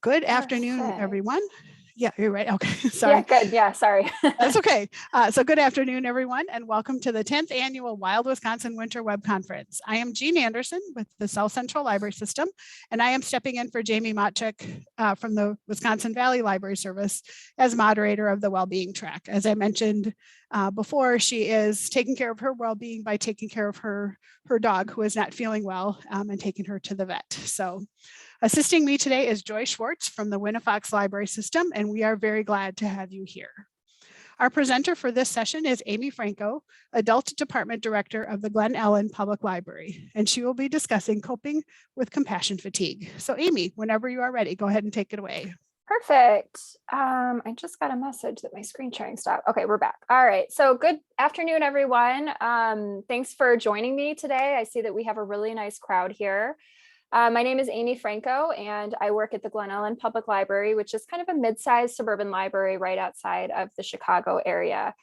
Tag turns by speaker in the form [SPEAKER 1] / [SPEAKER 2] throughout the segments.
[SPEAKER 1] Good afternoon,
[SPEAKER 2] Perfect.
[SPEAKER 1] everyone. Yeah, you're right. Okay, sorry.
[SPEAKER 2] Yeah, good. Yeah, sorry.
[SPEAKER 1] That's okay. So good afternoon, everyone, and welcome to the 10th Annual Wild Wisconsin Winter Web Conference. I am Jean Anderson with the South Central Library System, and I am stepping in for Jamie Motchik from the Wisconsin Valley Library Service as moderator of the Wellbeing Track. As I mentioned before, she is taking care of her well-being by taking care of her dog who is not feeling well and taking her to the vet. So assisting me today is Joy Schwartz from the Winnifox Library System, and we are very glad to have you here. Our presenter for this session is Amy Franco, Adult Department Director of the Glen Ellen Public Library, and she will be discussing coping with compassion fatigue. So Amy, whenever you are ready, go ahead and take it away.
[SPEAKER 2] Perfect. I just got a message that my screen sharing stopped. Okay, we're back. All right. So good afternoon, everyone. Thanks for joining me today. I see that we have a really nice crowd here. My name is Amy Franco, and I work at the Glen Ellen Public Library, which is kind of a mid-sized suburban library right outside of the Chicago area.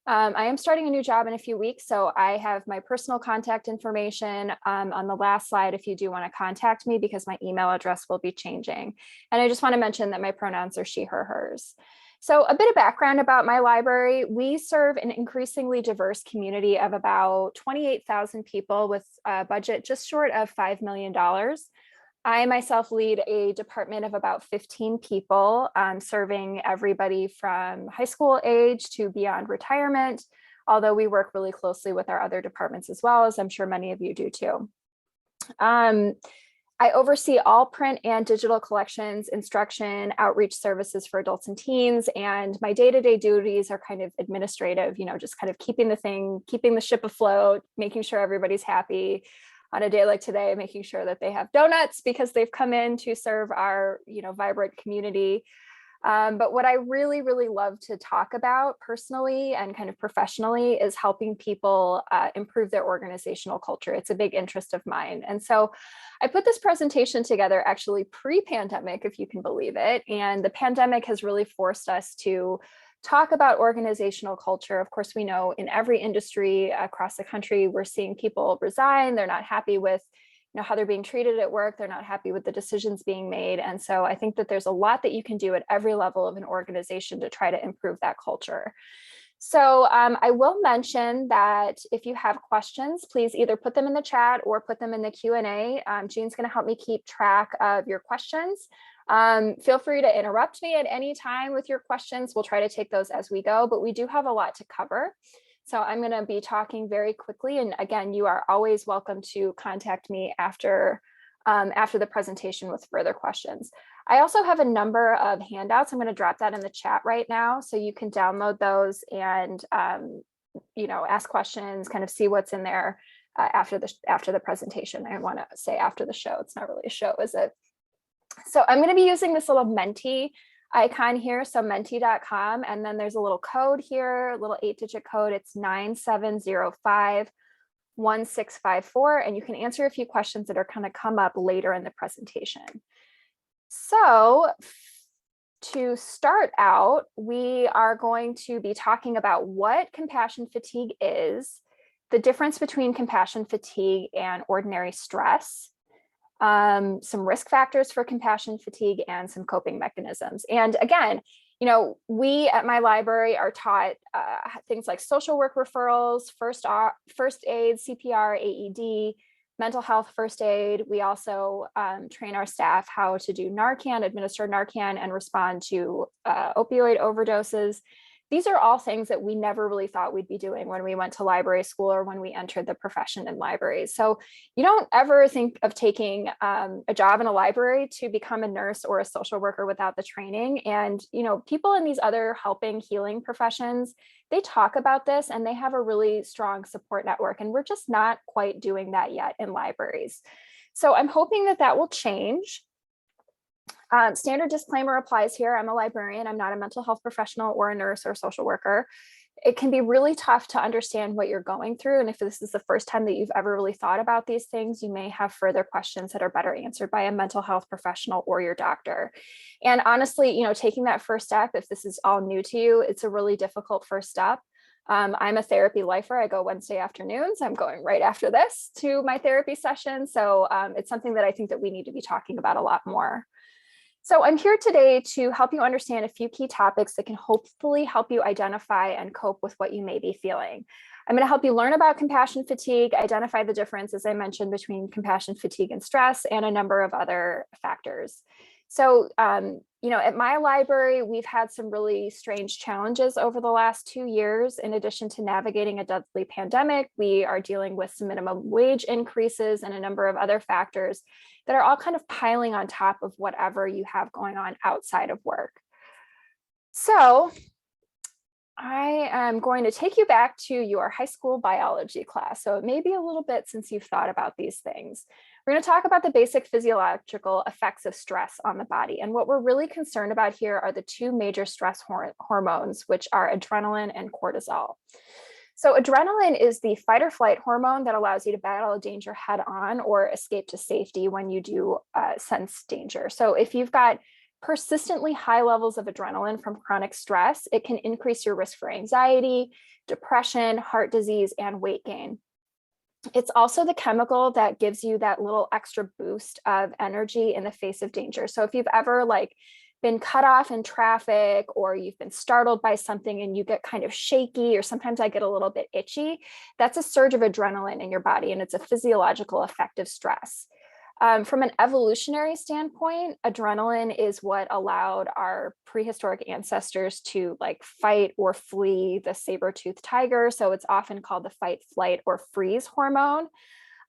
[SPEAKER 2] I am starting a new job in a few weeks, so I have my personal contact information on the last slide if you do want to contact me, because my email address will be changing. And I just want to mention that my pronouns are she, her, hers. So a bit of background about my library. We serve an increasingly diverse community of about 28,000 people with a budget just short of $5 million. I myself lead a department of about 15 people, serving everybody from high school age to beyond retirement, although we work really closely with our other departments as well, as I'm sure many of you do too. I oversee all print and digital collections, instruction, outreach services for adults and teens, and my day-to-day duties are kind of administrative, just kind of keeping the ship afloat, making sure everybody's happy on a day like today, making sure that they have donuts because they've come in to serve our, vibrant community. But what I really, really love to talk about personally and kind of professionally is helping people improve their organizational culture. It's a big interest of mine. And so I put this presentation together actually pre-pandemic, if you can believe it. And the pandemic has really forced us to talk about organizational culture. Of course, we know in every industry across the country, we're seeing people resign. They're not happy with how they're being treated at work. They're not happy with the decisions being made. And so I think that there's a lot that you can do at every level of an organization to try to improve that culture. So I will mention that if you have questions, please either put them in the chat or put them in the Q&A. Jean's going to help me keep track of your questions. Feel free to interrupt me at any time with your questions. We'll try to take those as we go, but we do have a lot to cover. So I'm going to be talking very quickly. And again, you are always welcome to contact me after the presentation with further questions. I also have a number of handouts. I'm going to drop that in the chat right now, so you can download those and ask questions, kind of see what's in there after the presentation. I want to say after the show. It's not really a show, is it? So I'm going to be using this little Menti icon here, so menti.com, and then there's a little code here, a little 8-digit code. It's 97051654, and you can answer a few questions that are going to come up later in the presentation. So to start out, we are going to be talking about what compassion fatigue is, the difference between compassion fatigue and ordinary stress, some risk factors for compassion fatigue, and some coping mechanisms. And again, we at my library are taught things like social work referrals, first aid, CPR, AED, mental health first aid. We also train our staff how to do Narcan, administer Narcan, and respond to opioid overdoses. These are all things that we never really thought we'd be doing when we went to library school or when we entered the profession in libraries. So you don't ever think of taking a job in a library to become a nurse or a social worker without the training. And, people in these other helping, healing professions, they talk about this and they have a really strong support network. And we're just not quite doing that yet in libraries. So I'm hoping that that will change. Standard disclaimer applies here. I'm a librarian. I'm not a mental health professional or a nurse or a social worker. It can be really tough to understand what you're going through. And if this is the first time that you've ever really thought about these things, you may have further questions that are better answered by a mental health professional or your doctor. And honestly, taking that first step, if this is all new to you, it's a really difficult first step. I'm a therapy lifer. I go Wednesday afternoons. I'm going right after this to my therapy session. So it's something that I think that we need to be talking about a lot more. So I'm here today to help you understand a few key topics that can hopefully help you identify and cope with what you may be feeling. I'm going to help you learn about compassion fatigue, identify the difference, as I mentioned, between compassion fatigue and stress, and a number of other factors. So, at my library, we've had some really strange challenges over the last 2 years. In addition to navigating a deadly pandemic, we are dealing with some minimum wage increases and a number of other factors that are all kind of piling on top of whatever you have going on outside of work. So I am going to take you back to your high school biology class. So it may be a little bit since you've thought about these things. We're going to talk about the basic physiological effects of stress on the body. And what we're really concerned about here are the two major stress hormones, which are adrenaline and cortisol. So adrenaline is the fight or flight hormone that allows you to battle a danger head on or escape to safety when you do sense danger. So if you've got persistently high levels of adrenaline from chronic stress, it can increase your risk for anxiety, depression, heart disease, and weight gain. It's also the chemical that gives you that little extra boost of energy in the face of danger. So if you've ever been cut off in traffic, or you've been startled by something and you get kind of shaky, or sometimes I get a little bit itchy, that's a surge of adrenaline in your body, and it's a physiological effect of stress. From an evolutionary standpoint, adrenaline is what allowed our prehistoric ancestors to fight or flee the saber-toothed tiger. So it's often called the fight, flight, or freeze hormone.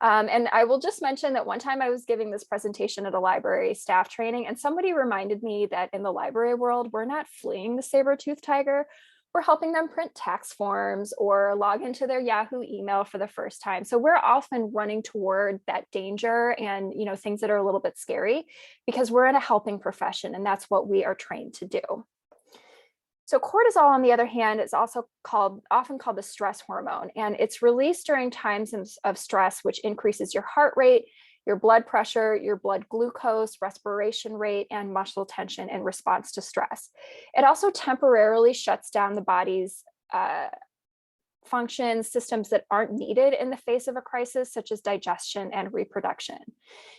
[SPEAKER 2] And I will just mention that one time I was giving this presentation at a library staff training, and somebody reminded me that in the library world, we're not fleeing the saber-toothed tiger. We're helping them print tax forms or log into their Yahoo email for the first time. So we're often running toward that danger and things that are a little bit scary, because we're in a helping profession, and that's what we are trained to do. So cortisol, on the other hand, is also often called the stress hormone, and it's released during times of stress, which increases your heart rate, your blood pressure, your blood glucose, respiration rate, and muscle tension in response to stress. It also temporarily shuts down the body's functions, systems that aren't needed in the face of a crisis, such as digestion and reproduction.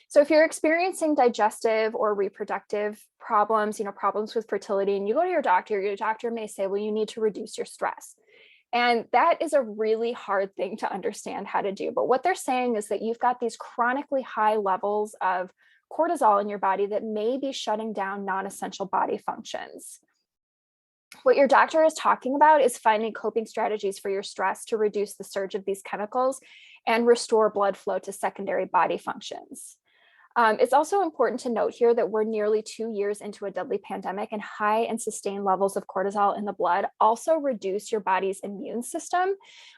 [SPEAKER 2] So if you're experiencing digestive or reproductive problems, problems with fertility, and you go to your doctor may say, well, you need to reduce your stress. And that is a really hard thing to understand how to do. But what they're saying is that you've got these chronically high levels of cortisol in your body that may be shutting down non-essential body functions. What your doctor is talking about is finding coping strategies for your stress to reduce the surge of these chemicals and restore blood flow to secondary body functions. It's also important to note here that we're nearly 2 years into a deadly pandemic, and high and sustained levels of cortisol in the blood also reduce your body's immune system,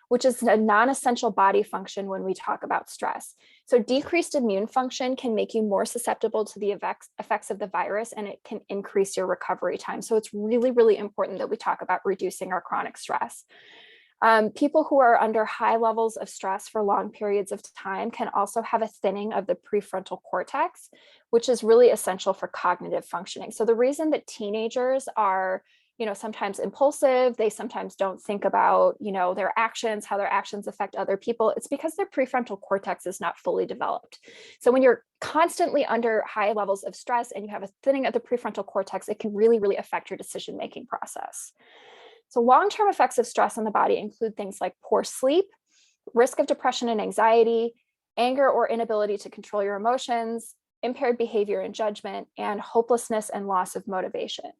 [SPEAKER 2] which is a non-essential body function when we talk about stress. So decreased immune function can make you more susceptible to the effects of the virus, and it can increase your recovery time. So it's really, really important that we talk about reducing our chronic stress. People who are under high levels of stress for long periods of time can also have a thinning of the prefrontal cortex, which is really essential for cognitive functioning. So the reason that teenagers are, sometimes impulsive, they sometimes don't think about, their actions, how their actions affect other people, it's because their prefrontal cortex is not fully developed. So when you're constantly under high levels of stress and you have a thinning of the prefrontal cortex, it can really, really affect your decision-making process. So long-term effects of stress on the body include things like poor sleep, risk of depression and anxiety, anger or inability to control your emotions, impaired behavior and judgment, and hopelessness and loss of motivation.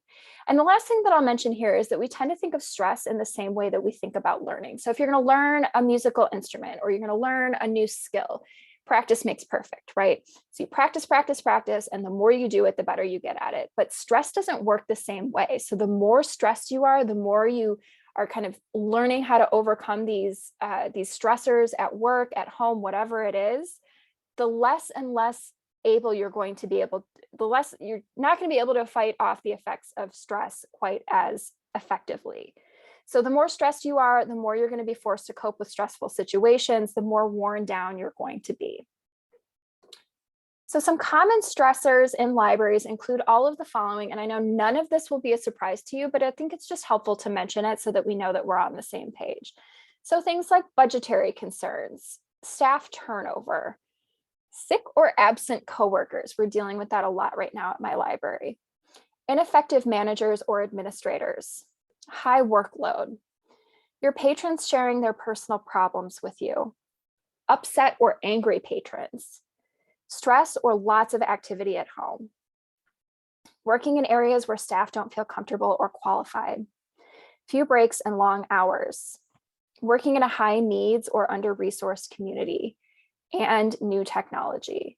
[SPEAKER 2] And the last thing that I'll mention here is that we tend to think of stress in the same way that we think about learning. So if you're going to learn a musical instrument, or you're going to learn a new skill, practice makes perfect, right? So you practice, practice, practice, and the more you do it, the better you get at it. But stress doesn't work the same way. So the more stressed you are, the more you are kind of learning how to overcome these stressors at work, at home, whatever it is, the less and less able you're going to be able, the less you're not going to be able to fight off the effects of stress quite as effectively. So the more stressed you are, the more you're going to be forced to cope with stressful situations, the more worn down you're going to be. So some common stressors in libraries include all of the following, and I know none of this will be a surprise to you, but I think it's just helpful to mention it so that we know that we're on the same page. So things like budgetary concerns, staff turnover, sick or absent coworkers. We're dealing with that a lot right now at my library. ineffective managers or administrators, high workload, your patrons sharing their personal problems with you, upset or angry patrons, stress or lots of activity at home, working in areas where staff don't feel comfortable or qualified, few breaks and long hours, working in a high needs or under-resourced community, and new technology.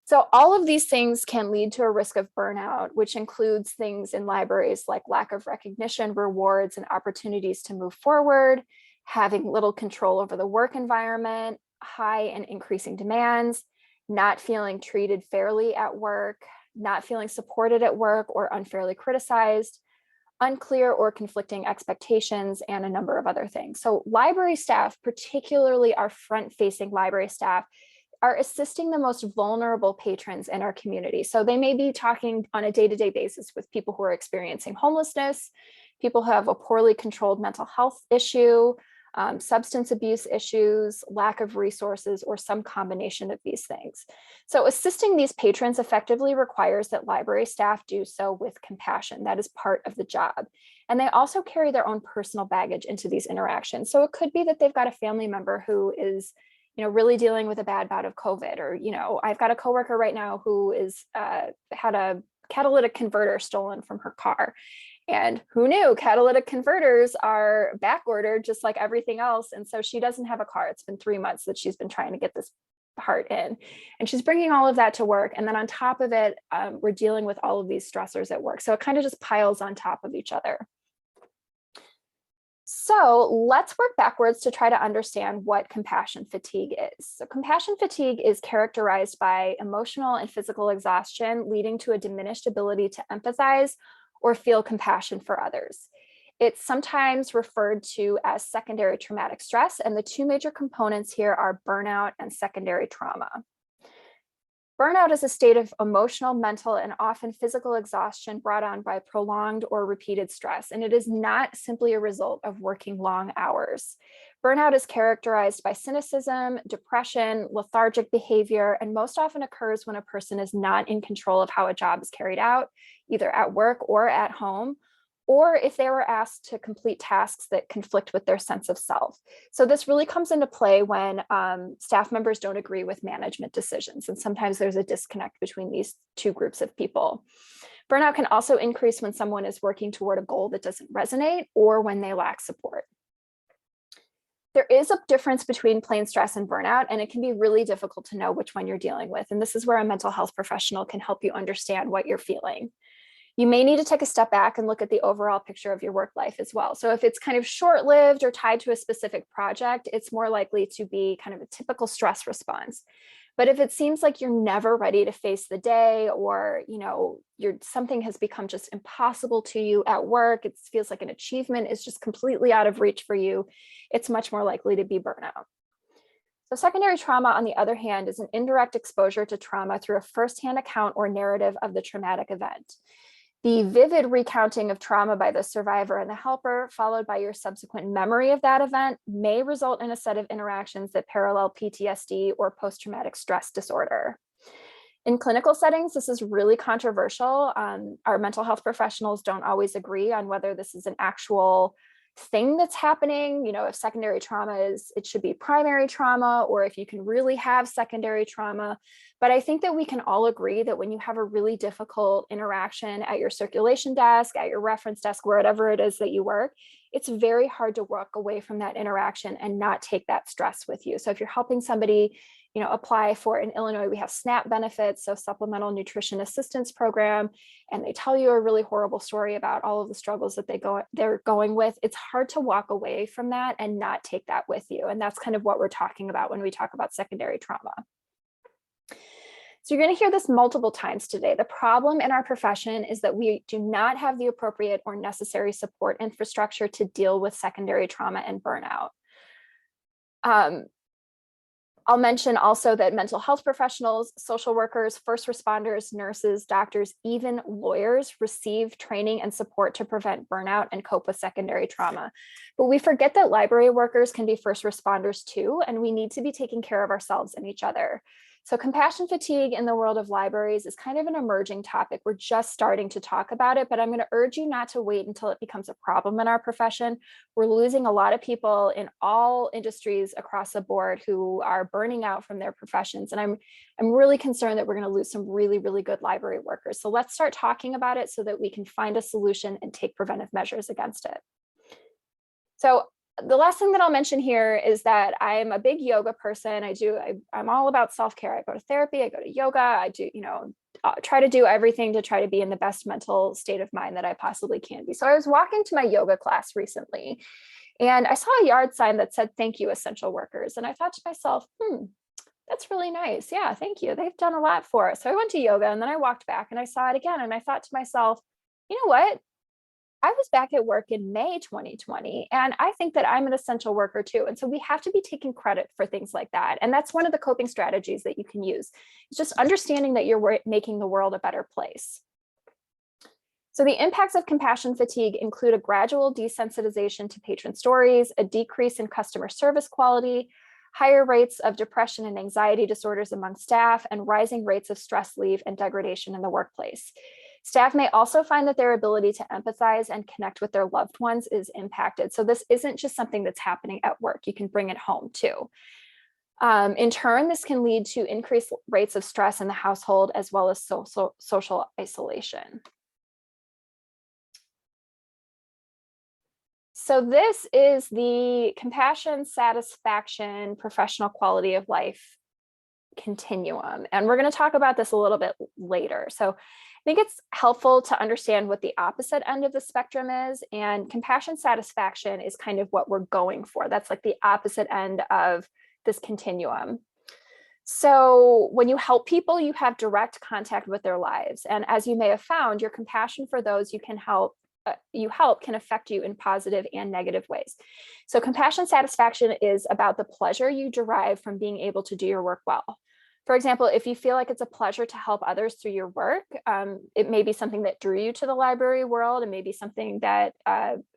[SPEAKER 2] So all of these things can lead to a risk of burnout, which includes things in libraries like lack of recognition, rewards, and opportunities to move forward, having little control over the work environment, high and increasing demands, not feeling treated fairly at work, not feeling supported at work or unfairly criticized, unclear or conflicting expectations, and a number of other things. So library staff, particularly our front-facing library staff, are assisting the most vulnerable patrons in our community. So they may be talking on a day-to-day basis with people who are experiencing homelessness, people who have a poorly controlled mental health issue, substance abuse issues, lack of resources, or some combination of these things. So assisting these patrons effectively requires that library staff do so with compassion. That is part of the job. And they also carry their own personal baggage into these interactions. So it could be that they've got a family member who is really dealing with a bad bout of COVID, or, I've got a coworker right now who is had a catalytic converter stolen from her car. And who knew catalytic converters are back ordered just like everything else. And so she doesn't have a car. It's been 3 months that she's been trying to get this part in. And she's bringing all of that to work. And then on top of it, we're dealing with all of these stressors at work. So it kind of just piles on top of each other. So let's work backwards to try to understand what compassion fatigue is. So compassion fatigue is characterized by emotional and physical exhaustion, leading to a diminished ability to empathize or feel compassion for others. It's sometimes referred to as secondary traumatic stress, and the two major components here are burnout and secondary trauma. Burnout is a state of emotional, mental, and often physical exhaustion brought on by prolonged or repeated stress, and it is not simply a result of working long hours. Burnout is characterized by cynicism, depression, lethargic behavior, and most often occurs when a person is not in control of how a job is carried out, either at work or at home, or if they were asked to complete tasks that conflict with their sense of self. So this really comes into play when staff members don't agree with management decisions. And sometimes there's a disconnect between these two groups of people. Burnout can also increase when someone is working toward a goal that doesn't resonate or when they lack support. There is a difference between plain stress and burnout, and it can be really difficult to know which one you're dealing with. And this is where a mental health professional can help you understand what you're feeling. You may need to take a step back and look at the overall picture of your work life as well. So if it's kind of short-lived or tied to a specific project, it's more likely to be kind of a typical stress response. But if it seems like you're never ready to face the day, or something has become just impossible to you at work, it feels like an achievement is just completely out of reach for you, it's much more likely to be burnout. So secondary trauma, on the other hand, is an indirect exposure to trauma through a firsthand account or narrative of the traumatic event. The vivid recounting of trauma by the survivor and the helper, followed by your subsequent memory of that event, may result in a set of interactions that parallel PTSD or post-traumatic stress disorder. In clinical settings, this is really controversial. Our mental health professionals don't always agree on whether this is an actual thing that's happening. If secondary trauma it should be primary trauma, or if you can really have secondary trauma. But I think that we can all agree that when you have a really difficult interaction at your circulation desk, at your reference desk, wherever it is that you work, it's very hard to walk away from that interaction and not take that stress with you. So if you're helping somebody, apply for, in Illinois, we have SNAP benefits, so Supplemental Nutrition Assistance Program, and they tell you a really horrible story about all of the struggles that they're going with, it's hard to walk away from that and not take that with you. And that's kind of what we're talking about when we talk about secondary trauma. So you're going to hear this multiple times today. The problem in our profession is that we do not have the appropriate or necessary support infrastructure to deal with secondary trauma and burnout. I'll mention also that mental health professionals, social workers, first responders, nurses, doctors, even lawyers receive training and support to prevent burnout and cope with secondary trauma. But we forget that library workers can be first responders too, and we need to be taking care of ourselves and each other. So compassion fatigue in the world of libraries is kind of an emerging topic. We're just starting to talk about it, but I'm going to urge you not to wait until it becomes a problem in our profession. We're losing a lot of people in all industries across the board who are burning out from their professions. And I'm really concerned that we're going to lose some really, really good library workers. So let's start talking about it so that we can find a solution and take preventive measures against it. So the last thing that I'll mention here is that I'm a big yoga person. I'm all about self-care. I go to therapy, I go to yoga, I do, try to do everything to try to be in the best mental state of mind that I possibly can be. So I was walking to my yoga class recently and I saw a yard sign that said, "Thank you, essential workers." And I thought to myself, that's really nice. Yeah, thank you. They've done a lot for us. So I went to yoga and then I walked back and I saw it again. And I thought to myself, you know what? I was back at work in May 2020, and I think that I'm an essential worker too. And so we have to be taking credit for things like that. And that's one of the coping strategies that you can use. It's just understanding that you're making the world a better place. So the impacts of compassion fatigue include a gradual desensitization to patron stories, a decrease in customer service quality, higher rates of depression and anxiety disorders among staff, and rising rates of stress leave and degradation in the workplace. Staff may also find that their ability to empathize and connect with their loved ones is impacted. So this isn't just something that's happening at work. You can bring it home too. In turn, this can lead to increased rates of stress in the household as well as social isolation. So this is the compassion, satisfaction, professional quality of life continuum. And we're going to talk about this a little bit later. So I think it's helpful to understand what the opposite end of the spectrum is. And compassion satisfaction is kind of what we're going for. That's like the opposite end of this continuum. So when you help people, you have direct contact with their lives. And as you may have found, your compassion for those you help can affect you in positive and negative ways. So compassion satisfaction is about the pleasure you derive from being able to do your work well. For example, if you feel like it's a pleasure to help others through your work, it may be something that drew you to the library world. It may be something that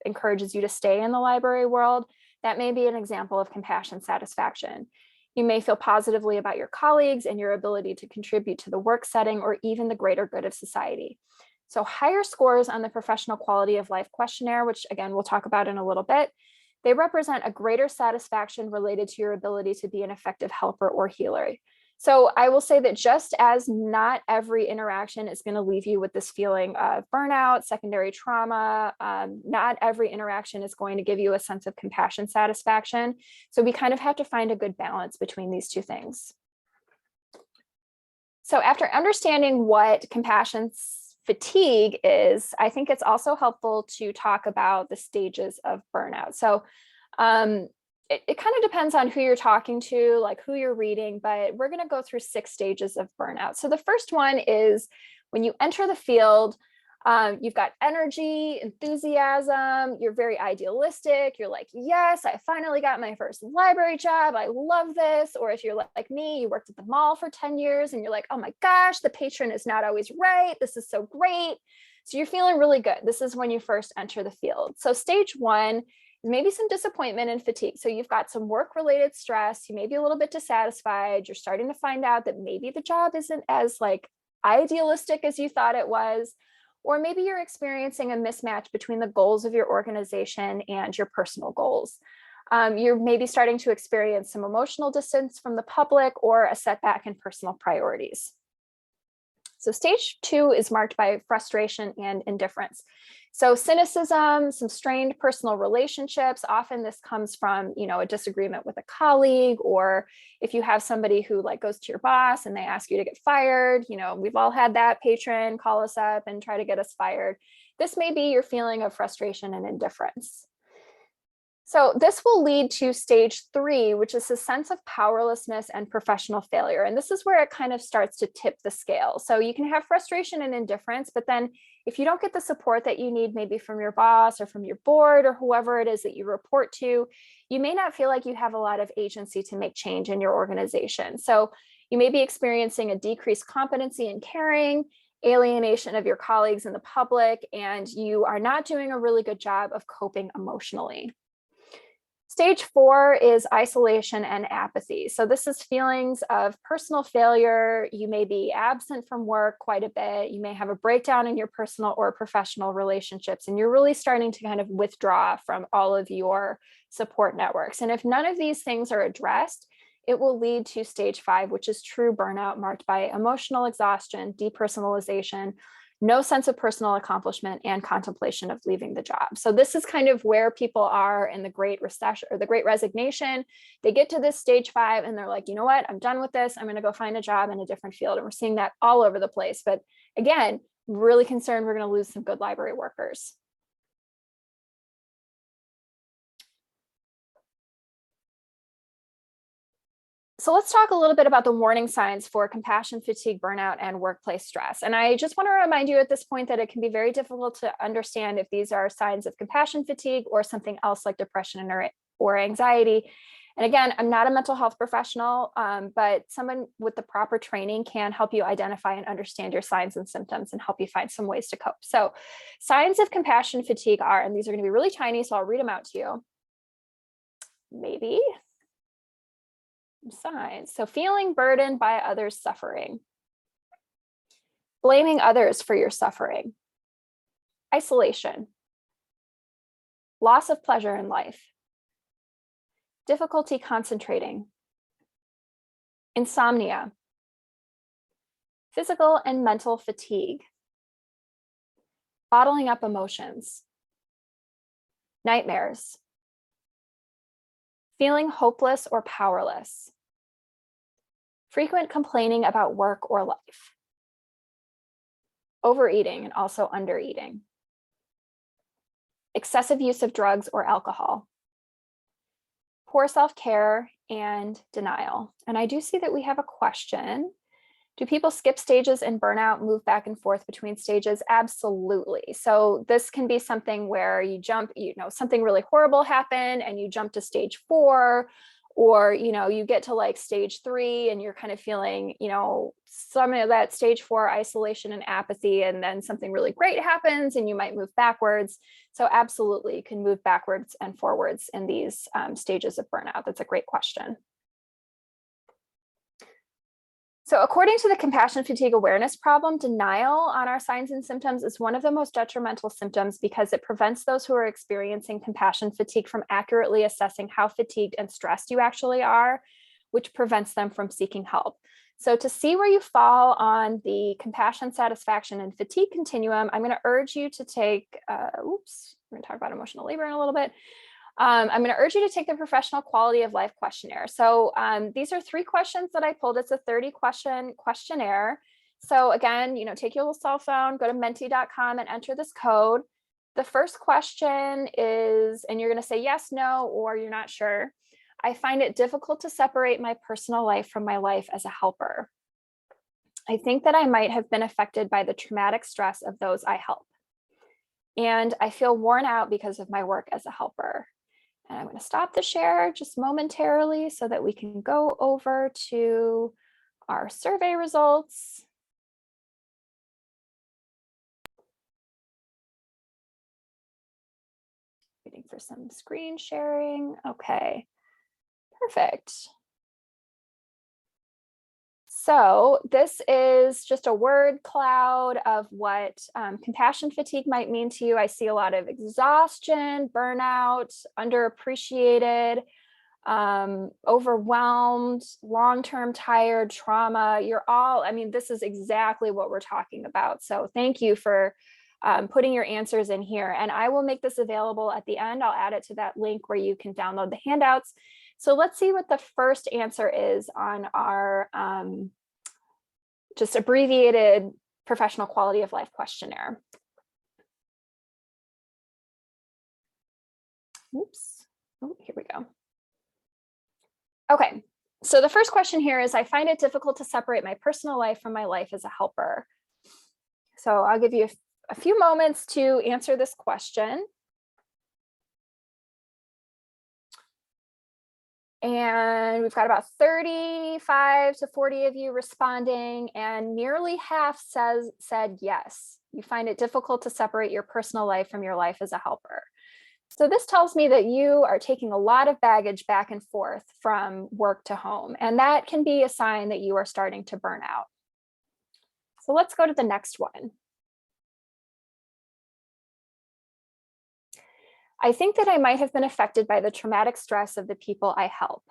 [SPEAKER 2] encourages you to stay in the library world. That may be an example of compassion satisfaction. You may feel positively about your colleagues and your ability to contribute to the work setting or even the greater good of society. So higher scores on the Professional Quality of Life Questionnaire, which again, we'll talk about in a little bit, they represent a greater satisfaction related to your ability to be an effective helper or healer. So I will say that just as not every interaction is going to leave you with this feeling of burnout, secondary trauma, not every interaction is going to give you a sense of compassion satisfaction. So we kind of have to find a good balance between these two things. So after understanding what compassion fatigue is, I think it's also helpful to talk about the stages of burnout. So it kind of depends on who you're talking to, like who you're reading, but we're going to go through 6 stages of burnout. So the first one is when you enter the field, you've got energy, enthusiasm, you're very idealistic. You're like, yes, I finally got my first library job. I love this. Or if you're like me, you worked at the mall for 10 years and you're like, oh my gosh, the patron is not always right. This is so great. So you're feeling really good. This is when you first enter the field. So stage 1, maybe some disappointment and fatigue. So you've got some work-related stress. You may be a little bit dissatisfied. You're starting to find out that maybe the job isn't as like idealistic as you thought it was. Or maybe you're experiencing a mismatch between the goals of your organization and your personal goals. You're maybe starting to experience some emotional distance from the public or a setback in personal priorities. So stage 2 is marked by frustration and indifference. So cynicism, some strained personal relationships. Often this comes from, a disagreement with a colleague, or if you have somebody who like goes to your boss and they ask you to get fired, we've all had that patron call us up and try to get us fired. This may be your feeling of frustration and indifference. So this will lead to stage 3, which is a sense of powerlessness and professional failure. And this is where it kind of starts to tip the scale. So you can have frustration and indifference, but then if you don't get the support that you need, maybe from your boss or from your board or whoever it is that you report to, you may not feel like you have a lot of agency to make change in your organization. So you may be experiencing a decreased competency in caring, alienation of your colleagues and the public, and you are not doing a really good job of coping emotionally. Stage 4 is isolation and apathy. So this is feelings of personal failure. You may be absent from work quite a bit. You may have a breakdown in your personal or professional relationships, and you're really starting to kind of withdraw from all of your support networks. And if none of these things are addressed, it will lead to stage 5, which is true burnout, marked by emotional exhaustion, depersonalization, no sense of personal accomplishment, and contemplation of leaving the job. So this is kind of where people are in the Great Recession or the Great Resignation. They get to this stage 5 and they're like, you know what, I'm done with this. I'm going to go find a job in a different field. And we're seeing that all over the place. But again, really concerned we're going to lose some good library workers. So let's talk a little bit about the warning signs for compassion fatigue, burnout, and workplace stress. And I just want to remind you at this point that it can be very difficult to understand if these are signs of compassion fatigue or something else like depression or anxiety. And again, I'm not a mental health professional, but someone with the proper training can help you identify and understand your signs and symptoms and help you find some ways to cope. So signs of compassion fatigue are, and these are going to be really tiny, so I'll read them out to you. Maybe. Signs. So feeling burdened by others' suffering, blaming others for your suffering, isolation, loss of pleasure in life, difficulty concentrating, insomnia, physical and mental fatigue, bottling up emotions, nightmares, feeling hopeless or powerless, frequent complaining about work or life, overeating and also undereating, excessive use of drugs or alcohol, poor self-care, and denial. And I do see that we have a question. Do people skip stages in burnout, move back and forth between stages? Absolutely. So this can be something where you jump, something really horrible happened and you jump to stage 4, or, you get to like stage 3 and you're kind of feeling, some of that stage 4 isolation and apathy, and then something really great happens and you might move backwards. So absolutely, you can move backwards and forwards in these stages of burnout. That's a great question. So according to the compassion fatigue awareness problem, denial on our signs and symptoms is one of the most detrimental symptoms because it prevents those who are experiencing compassion fatigue from accurately assessing how fatigued and stressed you actually are, which prevents them from seeking help. So to see where you fall on the compassion, satisfaction, and fatigue continuum, I'm going to urge you to take, we're going to talk about emotional labor in a little bit. I'm going to urge you to take the Professional Quality of Life Questionnaire. So these are 3 questions that I pulled. It's a 30-question questionnaire. So again, take your little cell phone, go to menti.com and enter this code. The first question is, and you're going to say yes, no, or you're not sure. I find it difficult to separate my personal life from my life as a helper. I think that I might have been affected by the traumatic stress of those I help. And I feel worn out because of my work as a helper. And I'm going to stop the share just momentarily so that we can go over to our survey results. Waiting for some screen sharing. Okay, perfect. So this is just a word cloud of what compassion fatigue might mean to you. I see a lot of exhaustion, burnout, underappreciated, overwhelmed, long-term tired, trauma. This is exactly what we're talking about. So thank you for putting your answers in here. And I will make this available at the end. I'll add it to that link where you can download the handouts. So let's see what the first answer is on our just abbreviated Professional Quality of Life questionnaire. Oops. Oh, here we go. Okay, so the first question here is, I find it difficult to separate my personal life from my life as a helper. So I'll give you a few moments to answer this question. And we've got about 35 to 40 of you responding, and nearly half said yes. You find it difficult to separate your personal life from your life as a helper. So this tells me that you are taking a lot of baggage back and forth from work to home, and that can be a sign that you are starting to burn out. So let's go to the next one. I think that I might have been affected by the traumatic stress of the people I help.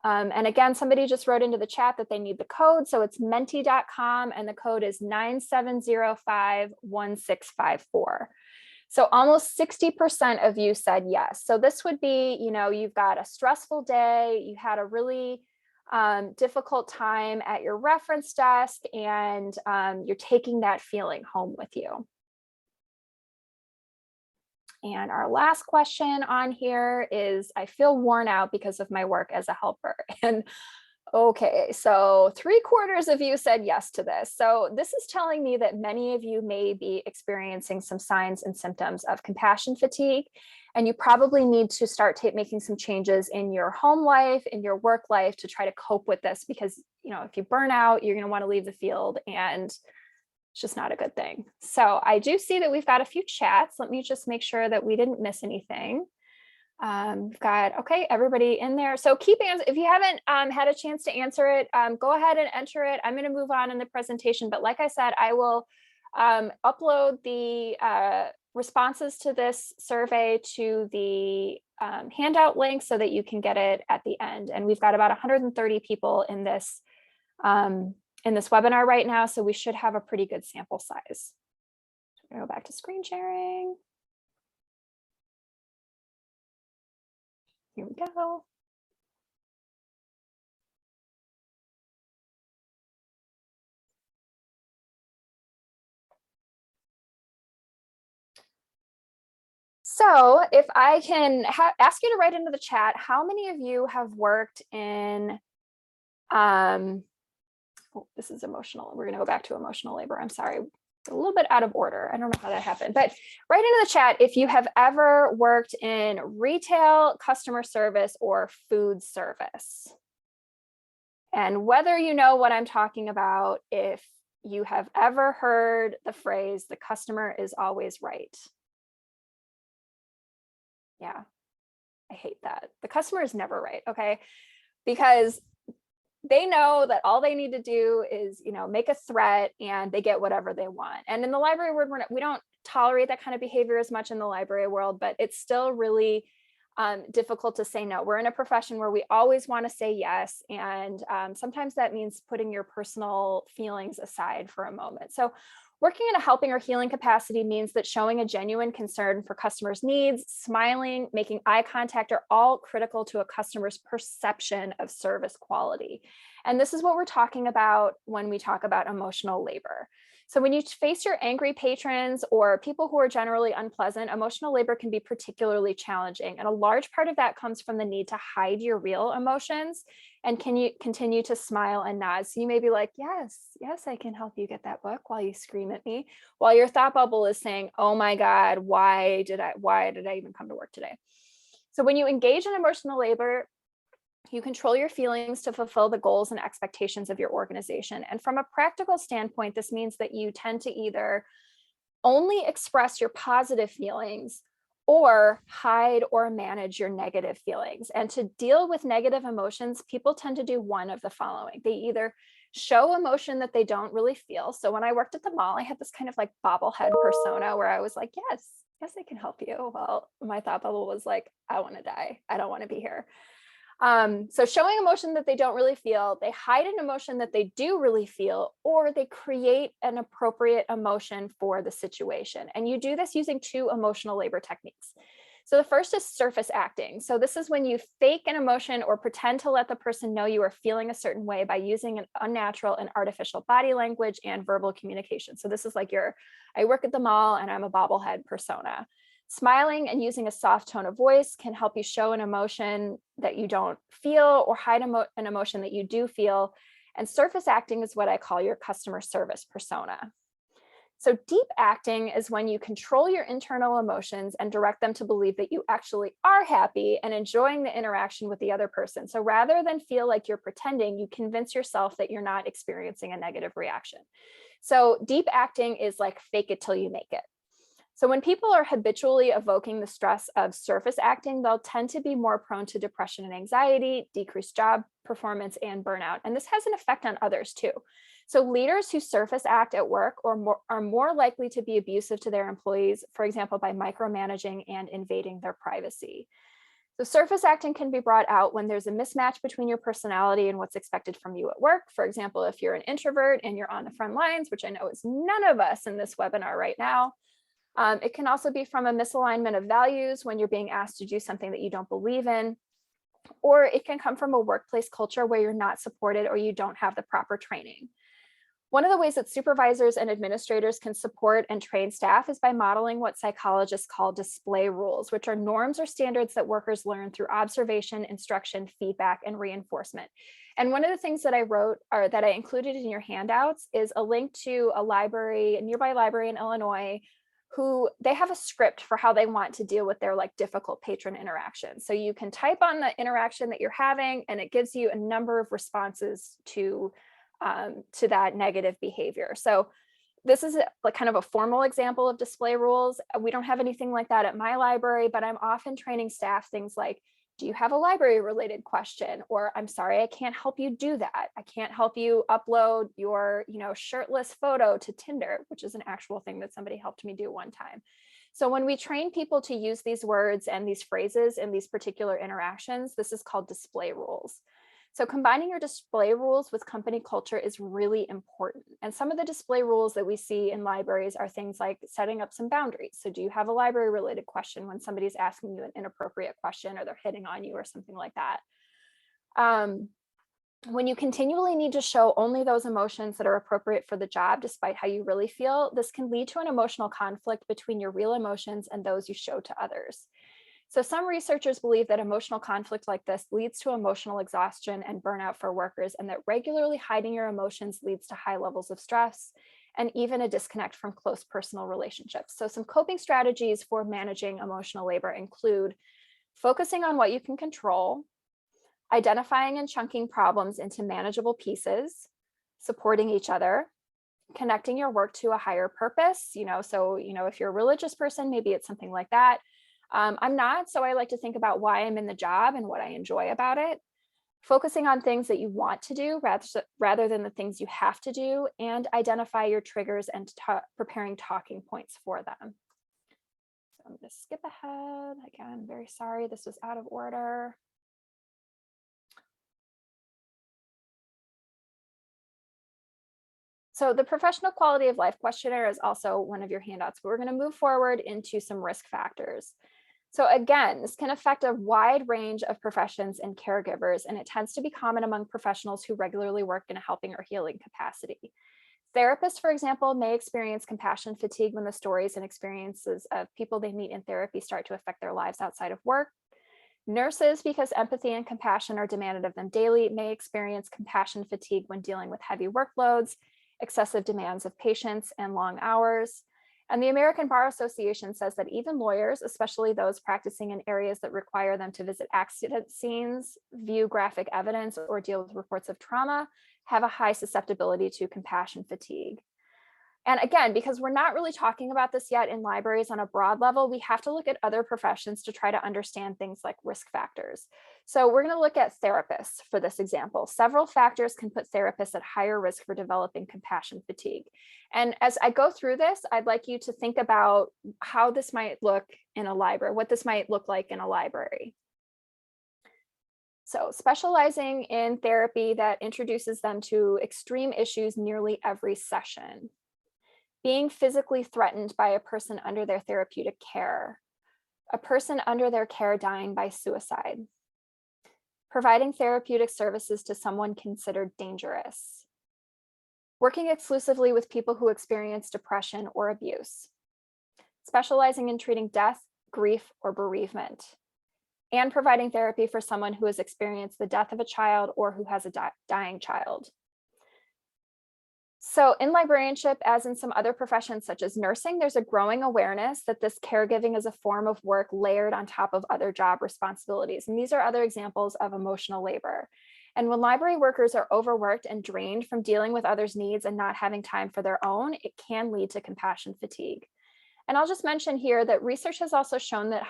[SPEAKER 2] And again, somebody just wrote into the chat that they need the code. So it's menti.com and the code is 97051654. So almost 60% of you said yes. So this would be, you've got a stressful day, you had a really difficult time at your reference desk, and you're taking that feeling home with you. And our last question on here is, I feel worn out because of my work as a helper. And okay, so 3/4 of you said yes to this. So this is telling me that many of you may be experiencing some signs and symptoms of compassion fatigue, and you probably need to start making some changes in your home life, in your work life, to try to cope with this, because if you burn out, you're going to want to leave the field, and it's just not a good thing. So I do see that we've got a few chats. Let me just make sure that we didn't miss anything. We've got, okay, everybody in there. So keep answering. If you haven't had a chance to answer it, go ahead and enter it. I'm going to move on in the presentation. But like I said, I will upload the responses to this survey to the handout link so that you can get it at the end. And we've got about 130 people in this webinar right now, so we should have a pretty good sample size. I'm going to go back to screen sharing. Here we go. So if I can ask you to write into the chat, how many of you have worked in, this is emotional. We're going to go back to emotional labor. I'm sorry, a little bit out of order. I don't know how that happened, but write into the chat if you have ever worked in retail, customer service, or food service. And whether you know what I'm talking about, if you have ever heard the phrase, the customer is always right. Yeah, I hate that. The customer is never right, okay? Because they know that all they need to do is, make a threat and they get whatever they want. And in the library world, we don't tolerate that kind of behavior as much in the library world, but it's still really difficult to say no. We're in a profession where we always want to say yes. And sometimes that means putting your personal feelings aside for a moment. So working in a helping or healing capacity means that showing a genuine concern for customers' needs, smiling, making eye contact are all critical to a customer's perception of service quality. And this is what we're talking about when we talk about emotional labor. So when you face your angry patrons or people who are generally unpleasant, emotional labor can be particularly challenging. And a large part of that comes from the need to hide your real emotions. And can you continue to smile and nod? So you may be like, yes, I can help you get that book, while you scream at me, while your thought bubble is saying, oh my God, why did I even come to work today? So when you engage in emotional labor, you control your feelings to fulfill the goals and expectations of your organization. And from a practical standpoint, this means that you tend to either only express your positive feelings or hide or manage your negative feelings. And to deal with negative emotions, people tend to do one of the following. They either show emotion that they don't really feel. So when I worked at the mall, I had this kind of like bobblehead persona where I was like, yes, I can help you. Well, my thought bubble was like, I want to die. I don't want to be here. So showing emotion that they don't really feel, they hide an emotion that they do really feel, or they create an appropriate emotion for the situation. And you do this using two emotional labor techniques. So the first is surface acting. So this is when you fake an emotion or pretend to let the person know you are feeling a certain way by using an unnatural and artificial body language and verbal communication. So this is like I work at the mall and I'm a bobblehead persona. Smiling and using a soft tone of voice can help you show an emotion that you don't feel or hide an emotion that you do feel. And surface acting is what I call your customer service persona. So deep acting is when you control your internal emotions and direct them to believe that you actually are happy and enjoying the interaction with the other person. So rather than feel like you're pretending, you convince yourself that you're not experiencing a negative reaction. So deep acting is like fake it till you make it. So when people are habitually evoking the stress of surface acting, they'll tend to be more prone to depression and anxiety, decreased job performance, and burnout. And this has an effect on others too. So leaders who surface act at work are more likely to be abusive to their employees, for example, by micromanaging and invading their privacy. So surface acting can be brought out when there's a mismatch between your personality and what's expected from you at work. For example, if you're an introvert and you're on the front lines, which I know is none of us in this webinar right now. It can also be from a misalignment of values when you're being asked to do something that you don't believe in, or it can come from a workplace culture where you're not supported or you don't have the proper training. One of the ways that supervisors and administrators can support and train staff is by modeling what psychologists call display rules, which are norms or standards that workers learn through observation, instruction, feedback, and reinforcement. And one of the things that I wrote, or that I included in your handouts, is a link to a library, a nearby library in Illinois, who they have a script for how they want to deal with their difficult patron interaction. So you can type on the interaction that you're having, and it gives you a number of responses to that negative behavior. So this is kind of a formal example of display rules. We don't have anything like that at my library, but I'm often training staff things like, do you have a library related question? Or I'm sorry, I can't help you do that. I can't help you upload your, shirtless photo to Tinder, which is an actual thing that somebody helped me do one time. So when we train people to use these words and these phrases in these particular interactions, this is called display rules. So combining your display rules with company culture is really important. And some of the display rules that we see in libraries are things like setting up some boundaries. So do you have a library related question when somebody's asking you an inappropriate question or they're hitting on you or something like that? When you continually need to show only those emotions that are appropriate for the job, despite how you really feel, this can lead to an emotional conflict between your real emotions and those you show to others. So some researchers believe that emotional conflict like this leads to emotional exhaustion and burnout for workers, and that regularly hiding your emotions leads to high levels of stress and even a disconnect from close personal relationships. So some coping strategies for managing emotional labor include focusing on what you can control, identifying and chunking problems into manageable pieces, supporting each other, connecting your work to a higher purpose. If you're a religious person, maybe it's something like that. I'm not, so I like to think about why I'm in the job and what I enjoy about it. Focusing on things that you want to do rather than the things you have to do, and identify your triggers and preparing talking points for them. So I'm going to skip ahead. Again, very sorry, this was out of order. So the Professional Quality of Life Questionnaire is also one of your handouts, but we're going to move forward into some risk factors. So again, this can affect a wide range of professions and caregivers, and it tends to be common among professionals who regularly work in a helping or healing capacity. Therapists, for example, may experience compassion fatigue when the stories and experiences of people they meet in therapy start to affect their lives outside of work. Nurses, because empathy and compassion are demanded of them daily, may experience compassion fatigue when dealing with heavy workloads, excessive demands of patients, and long hours. And the American Bar Association says that even lawyers, especially those practicing in areas that require them to visit accident scenes, view graphic evidence, or deal with reports of trauma, have a high susceptibility to compassion fatigue. And again, because we're not really talking about this yet in libraries on a broad level, we have to look at other professions to try to understand things like risk factors. So we're going to look at therapists for this example. Several factors can put therapists at higher risk for developing compassion fatigue. And as I go through this, I'd like you to think about how this might look in a library, what this might look like in a library. So specializing in therapy that introduces them to extreme issues nearly every session. Being physically threatened by a person under their therapeutic care, a person under their care dying by suicide, providing therapeutic services to someone considered dangerous, working exclusively with people who experience depression or abuse, specializing in treating death, grief, or bereavement, and providing therapy for someone who has experienced the death of a child or who has a dying child. So in librarianship, as in some other professions such as nursing, there's a growing awareness that this caregiving is a form of work layered on top of other job responsibilities. And these are other examples of emotional labor. And when library workers are overworked and drained from dealing with others' needs and not having time for their own, it can lead to compassion fatigue. And I'll just mention here that research has also shown that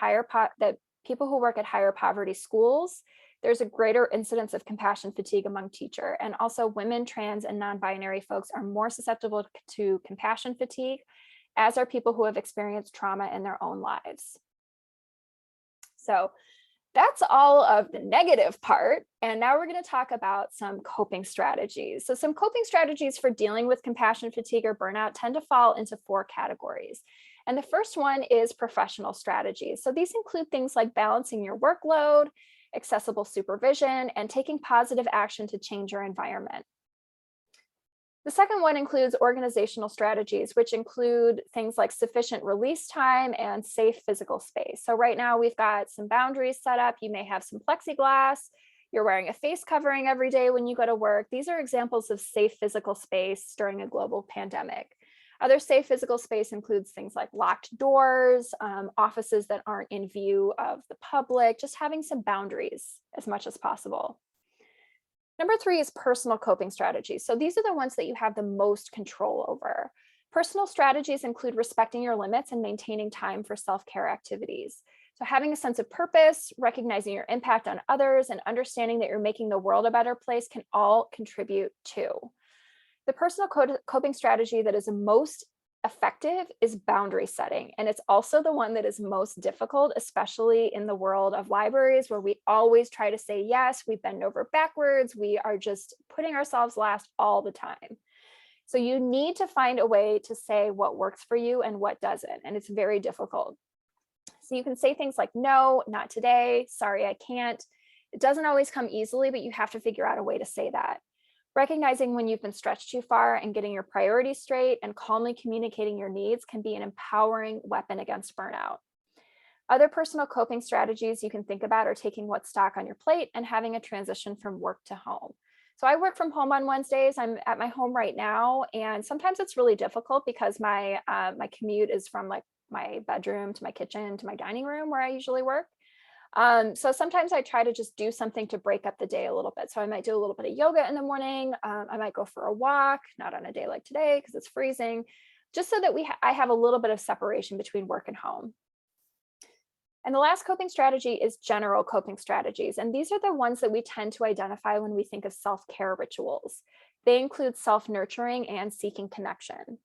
[SPEAKER 2] that people who work at higher poverty schools, there's a greater incidence of compassion fatigue among teachers. And also women, trans, and non-binary folks are more susceptible to compassion fatigue, as are people who have experienced trauma in their own lives. So that's all of the negative part. And now we're going to talk about some coping strategies. So some coping strategies for dealing with compassion fatigue or burnout tend to fall into 4 categories. And the first one is professional strategies. So these include things like balancing your workload, accessible supervision, and taking positive action to change your environment. The second one includes organizational strategies, which include things like sufficient release time and safe physical space. So right now we've got some boundaries set up. You may have some plexiglass. You're wearing a face covering every day when you go to work. These are examples of safe physical space during a global pandemic. Other safe physical space includes things like locked doors, offices that aren't in view of the public, just having some boundaries as much as possible. Number 3 is personal coping strategies. So these are the ones that you have the most control over. Personal strategies include respecting your limits and maintaining time for self-care activities. So having a sense of purpose, recognizing your impact on others, and understanding that you're making the world a better place can all contribute to. The personal coping strategy that is most effective is boundary setting. And it's also the one that is most difficult, especially in the world of libraries, where we always try to say yes, we bend over backwards, we are just putting ourselves last all the time. So you need to find a way to say what works for you and what doesn't, and it's very difficult. So you can say things like, no, not today, sorry, I can't. It doesn't always come easily, but you have to figure out a way to say that. Recognizing when you've been stretched too far and getting your priorities straight and calmly communicating your needs can be an empowering weapon against burnout. Other personal coping strategies you can think about are taking what's stock on your plate and having a transition from work to home. So I work from home on Wednesdays. I'm at my home right now, and sometimes it's really difficult because my commute is from like my bedroom to my kitchen to my dining room where I usually work. So sometimes I try to just do something to break up the day a little bit. So I might do a little bit of yoga in the morning. I might go for a walk, not on a day like today because it's freezing, just so that I have a little bit of separation between work and home. And the last coping strategy is general coping strategies. And these are the ones that we tend to identify when we think of self-care rituals. They include self-nurturing and seeking connection.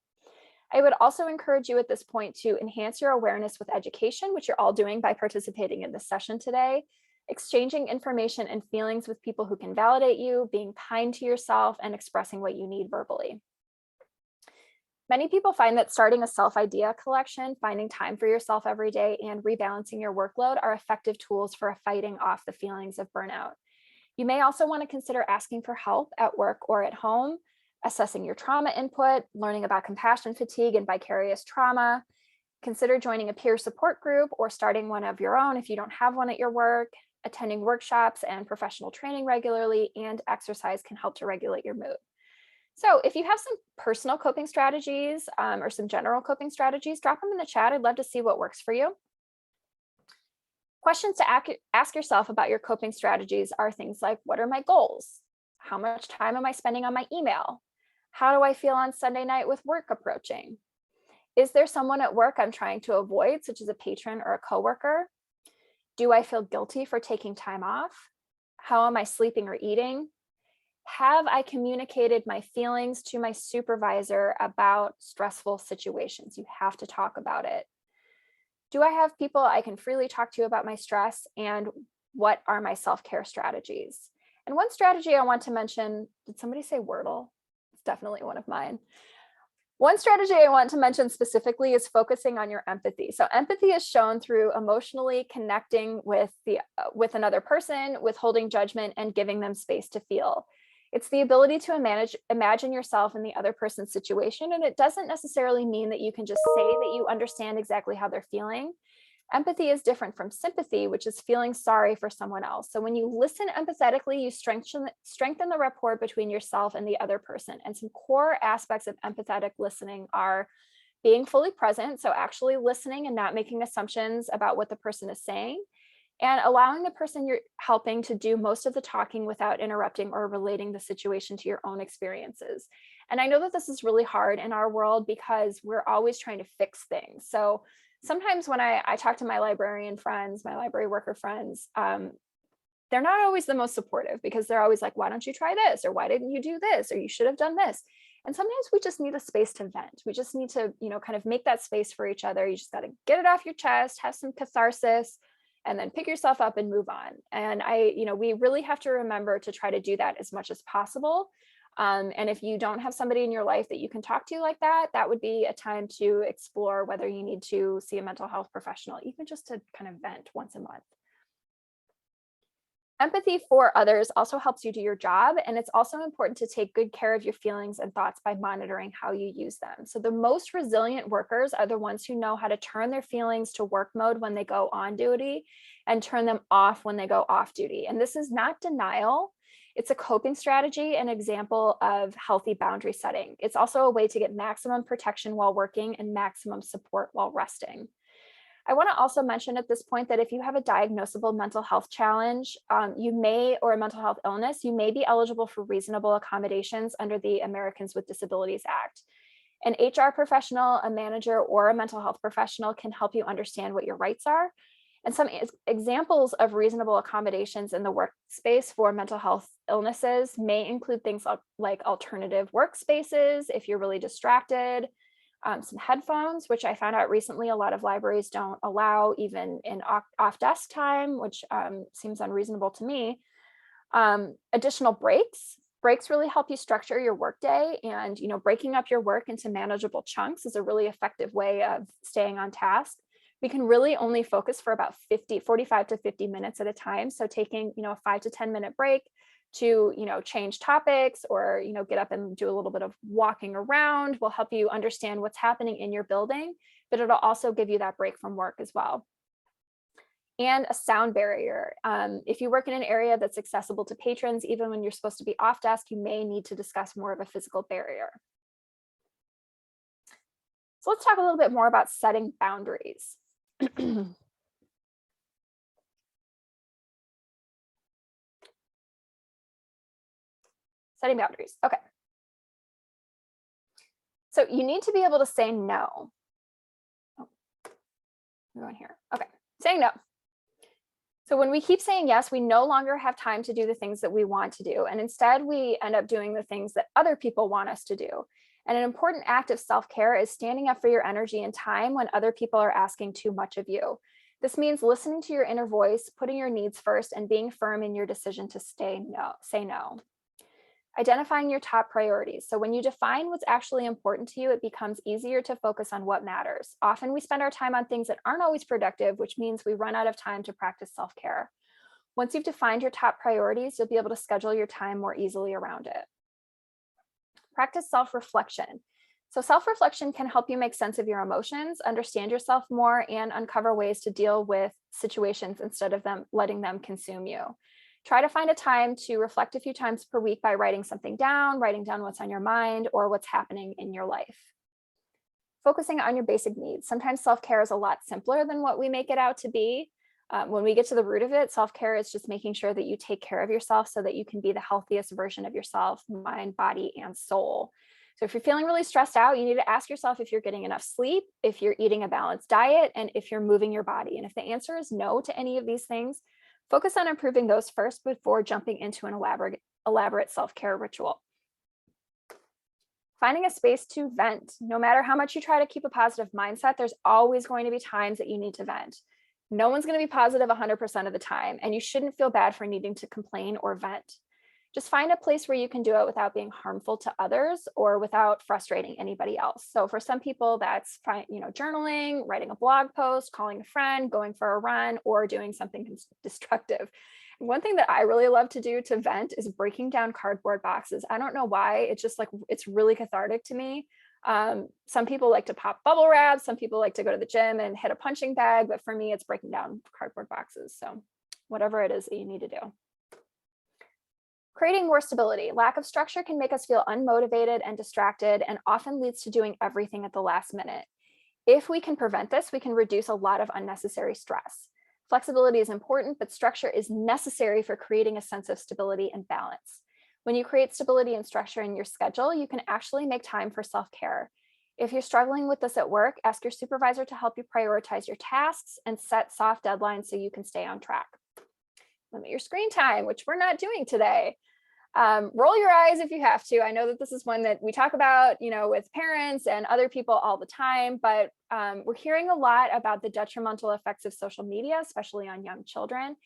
[SPEAKER 2] I would also encourage you at this point to enhance your awareness with education, which you're all doing by participating in this session today, exchanging information and feelings with people who can validate you, being kind to yourself, and expressing what you need verbally. Many people find that starting a self-idea collection, finding time for yourself every day, and rebalancing your workload are effective tools for fighting off the feelings of burnout. You may also want to consider asking for help at work or at home, assessing your trauma input, learning about compassion fatigue and vicarious trauma. Consider joining a peer support group or starting one of your own if you don't have one at your work. Attending workshops and professional training regularly, and exercise can help to regulate your mood. So if you have some personal coping strategies or some general coping strategies, drop them in the chat. I'd love to see what works for you. Questions to ask yourself about your coping strategies are things like, what are my goals? How much time am I spending on my email? How do I feel on Sunday night with work approaching? Is there someone at work I'm trying to avoid, such as a patron or a coworker? Do I feel guilty for taking time off? How am I sleeping or eating? Have I communicated my feelings to my supervisor about stressful situations? You have to talk about it. Do I have people I can freely talk to about my stress? And what are my self-care strategies? And one strategy I want to mention, did somebody say Wordle? It's definitely one of mine. One strategy I want to mention specifically is focusing on your empathy. So empathy is shown through emotionally connecting with another person, withholding judgment, and giving them space to feel. It's the ability to imagine yourself in the other person's situation, and it doesn't necessarily mean that you can just say that you understand exactly how they're feeling. Empathy is different from sympathy, which is feeling sorry for someone else. So when you listen empathetically, you strengthen the rapport between yourself and the other person. And some core aspects of empathetic listening are being fully present, so actually listening and not making assumptions about what the person is saying, and allowing the person you're helping to do most of the talking without interrupting or relating the situation to your own experiences. And I know that this is really hard in our world because we're always trying to fix things. So sometimes when I talk to my librarian friends, my library worker friends, they're not always the most supportive because they're always like, why don't you try this? Or why didn't you do this? Or you should have done this. And sometimes we just need a space to vent. We just need to, kind of make that space for each other. You just got to get it off your chest, have some catharsis, and then pick yourself up and move on. And we really have to remember to try to do that as much as possible. And if you don't have somebody in your life that you can talk to like that, that would be a time to explore whether you need to see a mental health professional, even just to kind of vent once a month. Empathy for others also helps you do your job, and it's also important to take good care of your feelings and thoughts by monitoring how you use them. So the most resilient workers are the ones who know how to turn their feelings to work mode when they go on duty and turn them off when they go off duty. And this is not denial. It's a coping strategy, an example of healthy boundary setting. It's also a way to get maximum protection while working and maximum support while resting. I want to also mention at this point that if you have a diagnosable mental health challenge, or a mental health illness, you may be eligible for reasonable accommodations under the Americans with Disabilities Act. An HR professional, a manager, or a mental health professional can help you understand what your rights are. And some examples of reasonable accommodations in the workspace for mental health illnesses may include things like alternative workspaces if you're really distracted, some headphones, which I found out recently a lot of libraries don't allow even in off-desk time, which seems unreasonable to me. Additional breaks. Breaks really help you structure your workday, and breaking up your work into manageable chunks is a really effective way of staying on task. We can really only focus for about 45 to 50 minutes at a time. So taking a 5 to 10 minute break to change topics or get up and do a little bit of walking around will help you understand what's happening in your building, but it'll also give you that break from work as well. And a sound barrier. If you work in an area that's accessible to patrons, even when you're supposed to be off desk, you may need to discuss more of a physical barrier. So let's talk a little bit more about setting boundaries. Setting boundaries. Okay. So you need to be able to say no. Oh, I'm going here. Okay. Saying no. So when we keep saying yes, we no longer have time to do the things that we want to do. And instead, we end up doing the things that other people want us to do. And an important act of self-care is standing up for your energy and time when other people are asking too much of you. This means listening to your inner voice, putting your needs first, and being firm in your decision to say no. Identifying your top priorities. So when you define what's actually important to you, it becomes easier to focus on what matters. Often we spend our time on things that aren't always productive, which means we run out of time to practice self-care. Once you've defined your top priorities, you'll be able to schedule your time more easily around it. Practice self-reflection. So self-reflection can help you make sense of your emotions, understand yourself more, and uncover ways to deal with situations instead of letting them consume you. Try to find a time to reflect a few times per week by writing something down, writing down what's on your mind or what's happening in your life. Focusing on your basic needs. Sometimes self-care is a lot simpler than what we make it out to be. When we get to the root of it, self-care is just making sure that you take care of yourself so that you can be the healthiest version of yourself, mind, body, and soul. So if you're feeling really stressed out, you need to ask yourself if you're getting enough sleep, if you're eating a balanced diet, and if you're moving your body. And if the answer is no to any of these things, focus on improving those first before jumping into an elaborate self-care ritual. Finding a space to vent. No matter how much you try to keep a positive mindset, there's always going to be times that you need to vent. No one's going to be positive 100% of the time, and you shouldn't feel bad for needing to complain or vent. Just find a place where you can do it without being harmful to others or without frustrating anybody else. So for some people, that's journaling, writing a blog post, calling a friend, going for a run, or doing something destructive. One thing that I really love to do to vent is breaking down cardboard boxes. I don't know why. It's just it's really cathartic to me. Some people like to pop bubble wrap. Some people like to go to the gym and hit a punching bag. But for me, it's breaking down cardboard boxes. So whatever it is that you need to do. Creating more stability. Lack of structure can make us feel unmotivated and distracted and often leads to doing everything at the last minute. If we can prevent this, we can reduce a lot of unnecessary stress. Flexibility is important, but structure is necessary for creating a sense of stability and balance. When you create stability and structure in your schedule, you can actually make time for self-care. If you're struggling with this at work, ask your supervisor to help you prioritize your tasks and set soft deadlines so you can stay on track. Limit your screen time, which we're not doing today. Roll your eyes if you have to. I know that this is one that we talk about, with parents and other people all the time, but we're hearing a lot about the detrimental effects of social media, especially on young children.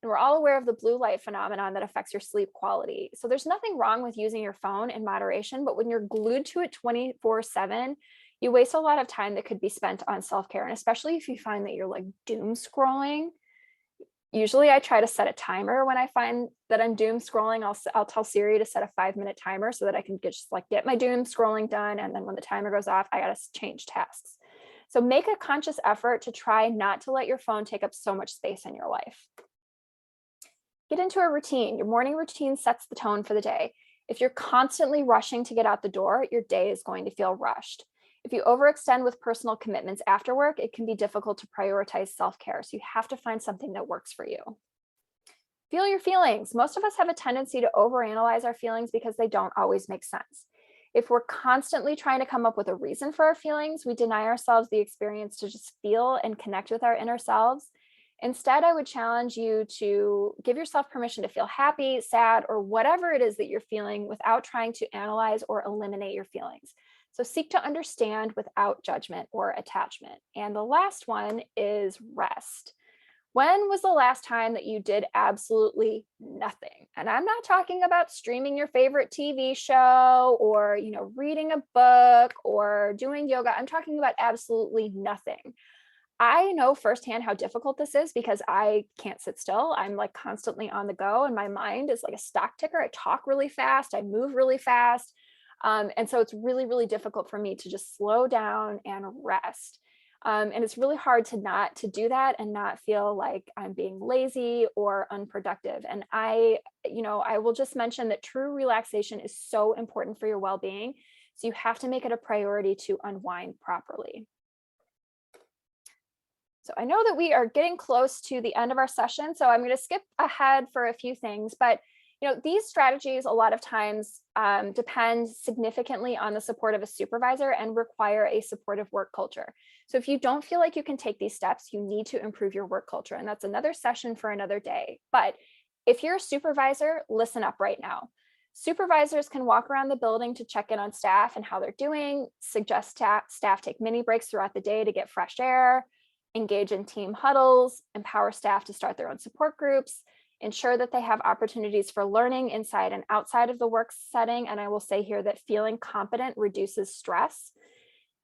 [SPEAKER 2] And we're all aware of the blue light phenomenon that affects your sleep quality. So there's nothing wrong with using your phone in moderation, but when you're glued to it 24/7, you waste a lot of time that could be spent on self-care. And especially if you find that you're like doom scrolling. Usually I try to set a timer when I find that I'm doom scrolling. I'll tell Siri to set a 5-minute timer so that I can just get my doom scrolling done. And then when the timer goes off, I got to change tasks. So make a conscious effort to try not to let your phone take up so much space in your life. Get into a routine. Your morning routine sets the tone for the day. If you're constantly rushing to get out the door, your day is going to feel rushed. If you overextend with personal commitments after work, it can be difficult to prioritize self-care. So you have to find something that works for you. Feel your feelings. Most of us have a tendency to overanalyze our feelings because they don't always make sense. If we're constantly trying to come up with a reason for our feelings, we deny ourselves the experience to just feel and connect with our inner selves. Instead, I would challenge you to give yourself permission to feel happy, sad, or whatever it is that you're feeling without trying to analyze or eliminate your feelings. So seek to understand without judgment or attachment. And the last one is rest. When was the last time that you did absolutely nothing? And I'm not talking about streaming your favorite TV show or, reading a book or doing yoga. I'm talking about absolutely nothing. I know firsthand how difficult this is because I can't sit still. I'm like constantly on the go and my mind is like a stock ticker. I talk really fast. I move really fast. And so it's really, really difficult for me to just slow down and rest. And it's really hard to do that and not feel like I'm being lazy or unproductive. And I will just mention that true relaxation is so important for your well-being. So you have to make it a priority to unwind properly. So I know that we are getting close to the end of our session, so I'm going to skip ahead for a few things, but these strategies a lot of times depend significantly on the support of a supervisor and require a supportive work culture. So if you don't feel like you can take these steps, you need to improve your work culture, and that's another session for another day. But if you're a supervisor, listen up right now. Supervisors can walk around the building to check in on staff and how they're doing, suggest staff take mini breaks throughout the day to get fresh air, engage in team huddles, empower staff to start their own support groups, ensure that they have opportunities for learning inside and outside of the work setting. And I will say here that feeling competent reduces stress,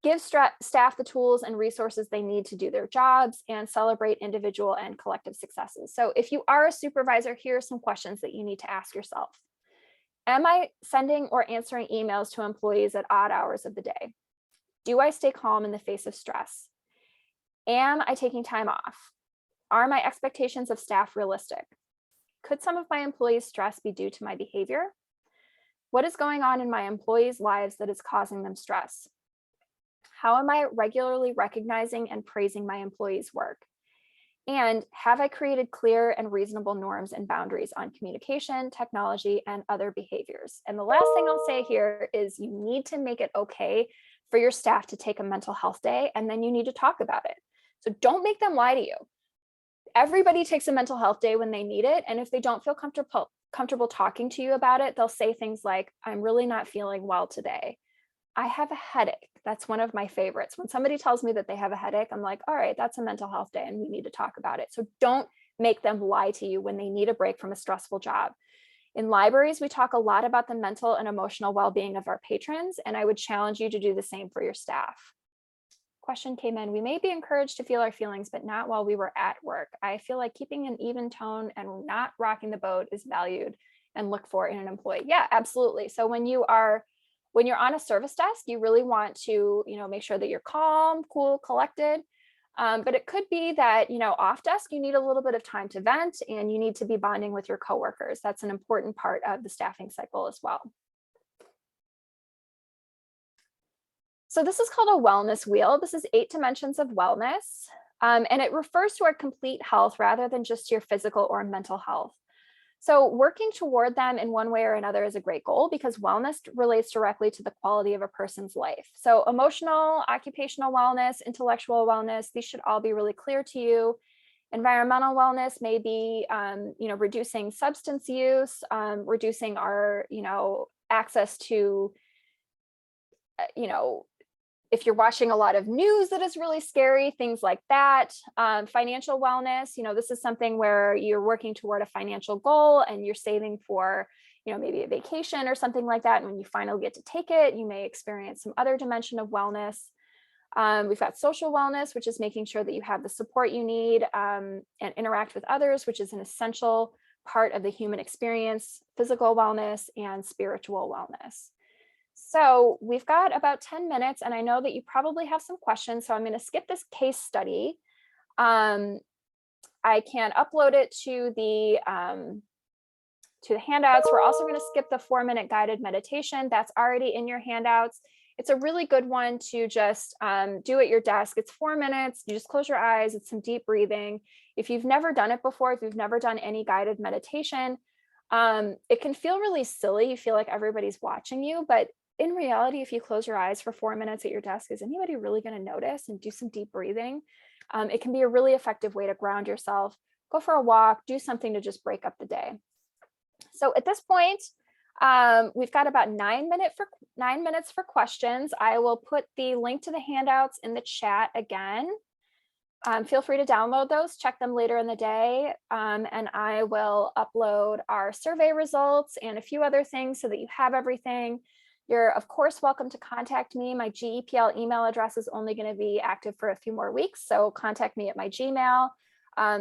[SPEAKER 2] give staff the tools and resources they need to do their jobs, and celebrate individual and collective successes. So if you are a supervisor, here are some questions that you need to ask yourself. Am I sending or answering emails to employees at odd hours of the day? Do I stay calm in the face of stress? Am I taking time off? Are my expectations of staff realistic? Could some of my employees' stress be due to my behavior? What is going on in my employees' lives that is causing them stress? How am I regularly recognizing and praising my employees' work? And have I created clear and reasonable norms and boundaries on communication, technology, and other behaviors? And the last thing I'll say here is you need to make it okay for your staff to take a mental health day, and then you need to talk about it. So don't make them lie to you. Everybody takes a mental health day when they need it. And if they don't feel comfortable talking to you about it, they'll say things like, I'm really not feeling well today. I have a headache. That's one of my favorites. When somebody tells me that they have a headache, I'm like, all right, that's a mental health day and we need to talk about it. So don't make them lie to you when they need a break from a stressful job. In libraries, we talk a lot about the mental and emotional well-being of our patrons, and I would challenge you to do the same for your staff. Question came in, we may be encouraged to feel our feelings, but not while we were at work. I feel like keeping an even tone and not rocking the boat is valued and looked for in an employee. Yeah, absolutely. So when you're on a service desk, you really want to, make sure that you're calm, cool, collected. But it could be that, off desk, you need a little bit of time to vent and you need to be bonding with your coworkers. That's an important part of the staffing cycle as well. So this is called a wellness wheel. This is 8 dimensions of wellness, and it refers to our complete health rather than just your physical or mental health. So working toward them in one way or another is a great goal because wellness relates directly to the quality of a person's life. So emotional, occupational wellness, intellectual wellness, these should all be really clear to you. Environmental wellness may be, reducing substance use, reducing our, access to, if you're watching a lot of news that is really scary, things like that. Financial wellness, this is something where you're working toward a financial goal and you're saving for, maybe a vacation or something like that. And when you finally get to take it, you may experience some other dimension of wellness. We've got social wellness, which is making sure that you have the support you need and interact with others, which is an essential part of the human experience, physical wellness and spiritual wellness. So we've got about 10 minutes, and I know that you probably have some questions, so I'm going to skip this case study. I can upload it to the handouts. We're also going to skip the 4-minute guided meditation that's already in your handouts. It's a really good one to just do at your desk. It's 4 minutes. You just close your eyes. It's some deep breathing. If you've never done it before, if you've never done any guided meditation, it can feel really silly. You feel like everybody's watching you, but in reality, if you close your eyes for 4 minutes at your desk, is anybody really going to notice? And do some deep breathing? It can be a really effective way to ground yourself. Go for a walk, do something to just break up the day. So at this point, we've got about 9 minutes for questions. I will put the link to the handouts in the chat again. Feel free to download those, check them later in the day, and I will upload our survey results and a few other things so that you have everything. You're, of course, welcome to contact me. My GEPL email address is only going to be active for a few more weeks, so contact me at my Gmail.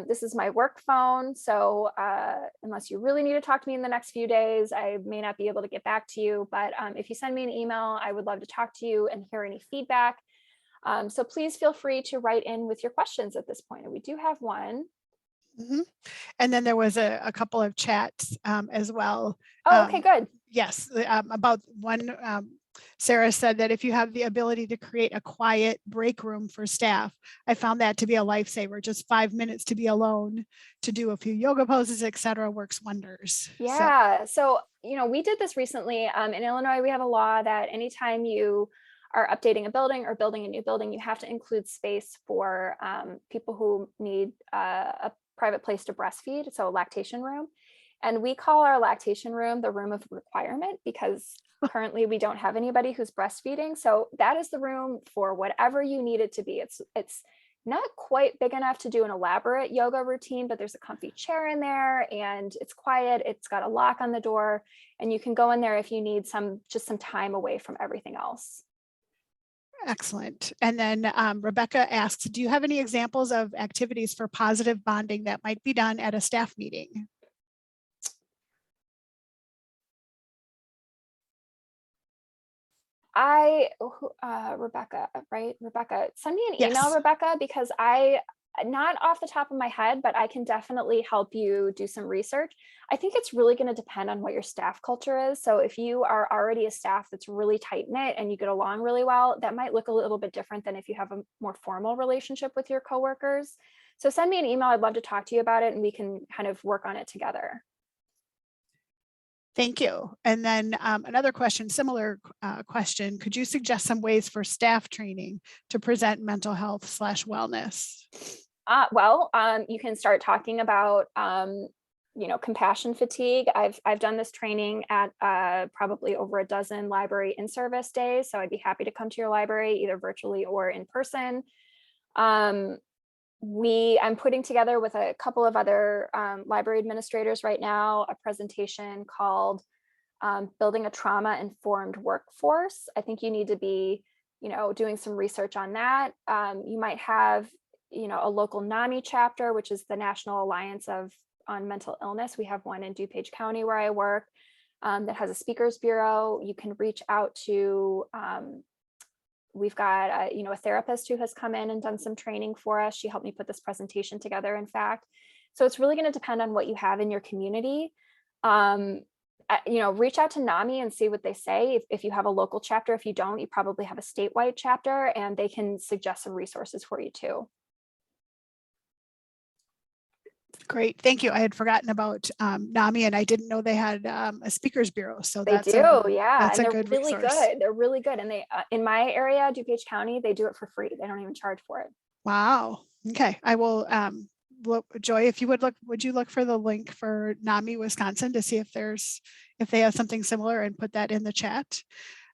[SPEAKER 2] This is my work phone, so unless you really need to talk to me in the next few days, I may not be able to get back to you, but if you send me an email, I would love to talk to you and hear any feedback. So please feel free to write in with your questions at this point, and we do have one.
[SPEAKER 1] Mm-hmm. And then there was a couple of chats as well.
[SPEAKER 2] Oh, okay, good.
[SPEAKER 1] Yes, about one, Sarah said that if you have the ability to create a quiet break room for staff, I found that to be a lifesaver. Just 5 minutes to be alone, to do a few yoga poses, etc., works wonders.
[SPEAKER 2] Yeah, so we did this recently. In Illinois, we have a law that anytime you are updating a building or building a new building, you have to include space for people who need a private place to breastfeed, so a lactation room. And we call our lactation room the room of requirement because currently we don't have anybody who's breastfeeding. So that is the room for whatever you need it to be. It's not quite big enough to do an elaborate yoga routine, but there's a comfy chair in there and it's quiet. It's got a lock on the door and you can go in there if you need just some time away from everything else.
[SPEAKER 1] Excellent. And then Rebecca asks, do you have any examples of activities for positive bonding that might be done at a staff meeting?
[SPEAKER 2] Rebecca, right? Rebecca, send me an
[SPEAKER 1] Yes.
[SPEAKER 2] email, Rebecca, because not off the top of my head, but I can definitely help you do some research. I think it's really going to depend on what your staff culture is. So if you are already a staff that's really tight knit and you get along really well, that might look a little bit different than if you have a more formal relationship with your coworkers. So send me an email. I'd love to talk to you about it and we can kind of work on it together.
[SPEAKER 1] Thank you. And then another question, similar question, could you suggest some ways for staff training to present mental health / wellness?
[SPEAKER 2] You can start talking about, compassion fatigue. I've done this training at probably over a dozen library in-service days. So I'd be happy to come to your library, either virtually or in person. I'm putting together with a couple of other library administrators right now, a presentation called Building a Trauma-Informed Workforce. I think you need to be, doing some research on that. You might have, a local NAMI chapter, which is the National Alliance on Mental Illness. We have one in DuPage County where I work that has a speakers bureau. You can reach out to we've got a therapist who has come in and done some training for us. She helped me put this presentation together, in fact. So it's really going to depend on what you have in your community. Reach out to NAMI and see what they say. If you have a local chapter, if you don't, you probably have a statewide chapter and they can suggest some resources for you too.
[SPEAKER 1] Great. Thank you. I had forgotten about NAMI, and I didn't know they had a speakers bureau. So
[SPEAKER 2] They
[SPEAKER 1] that's
[SPEAKER 2] do, yeah,
[SPEAKER 1] that's
[SPEAKER 2] and
[SPEAKER 1] a
[SPEAKER 2] they're
[SPEAKER 1] good
[SPEAKER 2] really
[SPEAKER 1] resource.
[SPEAKER 2] good. They're really good, and they in my area, DuPage County, they do it for free. They don't even charge for it.
[SPEAKER 1] Wow. Okay. I will look, Joy, if you would you look for the link for NAMI Wisconsin to see if they have something similar and put that in the chat.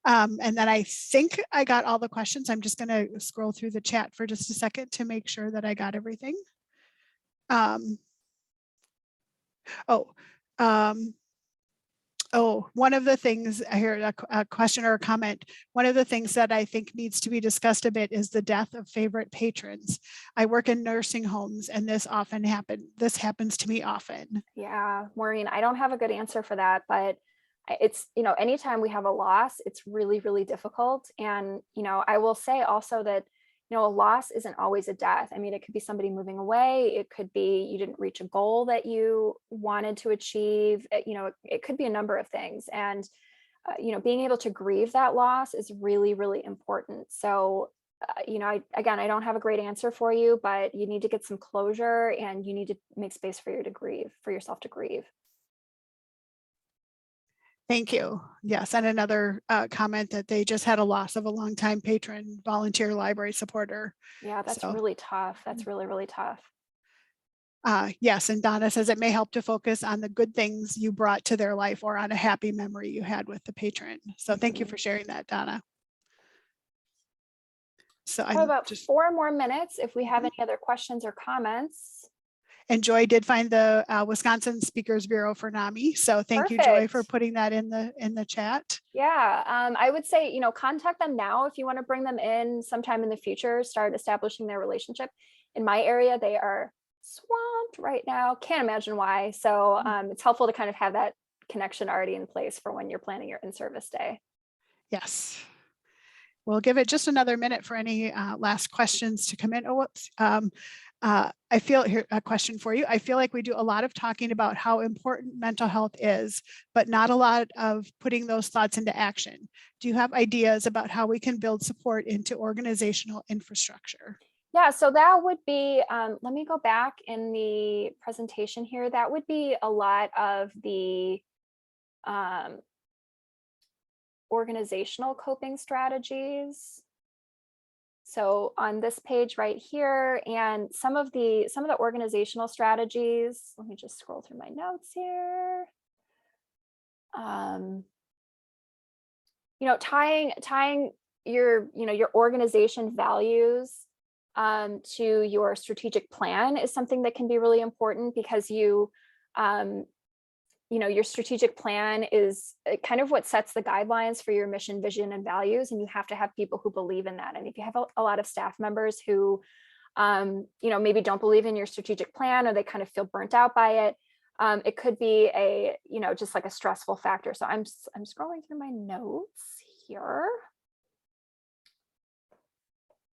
[SPEAKER 1] And then I think I got all the questions. I'm just going to scroll through the chat for just a second to make sure that I got everything. One of the things I hear a question or a comment. One of the things that I think needs to be discussed a bit is the death of favorite patrons. I work in nursing homes, and this happens to me often.
[SPEAKER 2] Yeah, Maureen, I don't have a good answer for that, but it's, anytime we have a loss, it's really, really difficult. And, I will say also that, a loss isn't always a death. I mean, it could be somebody moving away. It could be you didn't reach a goal that you wanted to achieve. It could be a number of things. And, being able to grieve that loss is really, really important. So, I don't have a great answer for you, but you need to get some closure and you need to make space for yourself to grieve.
[SPEAKER 1] Thank you. Yes, and another comment that they just had a loss of a longtime patron, volunteer library supporter.
[SPEAKER 2] Yeah, that's really tough. That's really, really tough.
[SPEAKER 1] Yes, and Donna says it may help to focus on the good things you brought to their life or on a happy memory you had with the patron. So thank you for sharing that, Donna. So
[SPEAKER 2] I have about 4 more minutes if we have any other questions or comments.
[SPEAKER 1] And Joy did find the Wisconsin Speakers Bureau for NAMI. So thank you, Joy, for putting that in the chat.
[SPEAKER 2] Yeah, I would say, contact them now if you want to bring them in sometime in the future, start establishing their relationship. In my area, they are swamped right now. Can't imagine why. So it's helpful to kind of have that connection already in place for when you're planning your in-service day.
[SPEAKER 1] Yes. We'll give it just another minute for any last questions to come in. Oh, whoops. I feel here a question for you. I feel like we do a lot of talking about how important mental health is, but not a lot of putting those thoughts into action. Do you have ideas about how we can build support into organizational infrastructure?
[SPEAKER 2] Yeah, so that would be, let me go back in the presentation here. That would be a lot of the organizational coping strategies. So on this page right here, and some of the organizational strategies, let me just scroll through my notes here. Tying your organization values to your strategic plan is something that can be really important, because your strategic plan is kind of what sets the guidelines for your mission, vision, and values. And you have to have people who believe in that. And if you have a lot of staff members who, maybe don't believe in your strategic plan, or they kind of feel burnt out by it, it could be just like a stressful factor. So I'm scrolling through my notes here.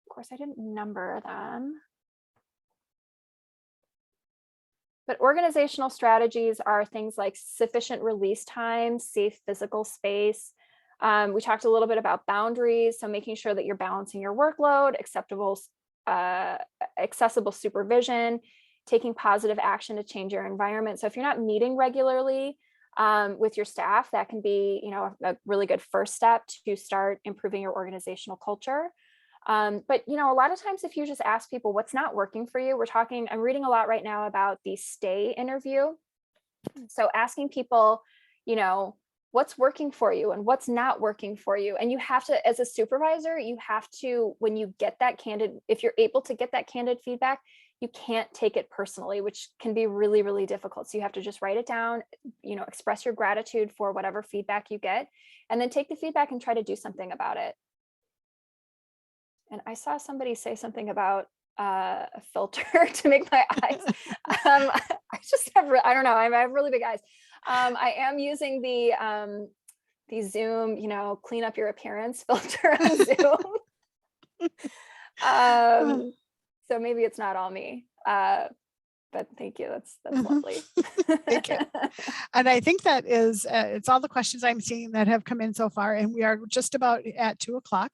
[SPEAKER 2] Of course, I didn't number them. But organizational strategies are things like sufficient release time, safe physical space. We talked a little bit about boundaries, so making sure that you're balancing your workload, accessible supervision, taking positive action to change your environment. So if you're not meeting regularly with your staff, that can be, a really good first step to start improving your organizational culture. But a lot of times if you just ask people what's not working for you, I'm reading a lot right now about the stay interview. So asking people, what's working for you and what's not working for you. And you have to, as a supervisor, when you get that if you're able to get that candid feedback, you can't take it personally, which can be really, really difficult. So you have to just write it down, express your gratitude for whatever feedback you get, and then take the feedback and try to do something about it. And I saw somebody say something about a filter to make my eyes. I don't know. I have really big eyes. I am using the Zoom, clean up your appearance filter on Zoom. So maybe it's not all me. but thank you. That's lovely.
[SPEAKER 1] Thank you. And I think that is, it's all the questions I'm seeing that have come in so far, and we are just about at 2:00.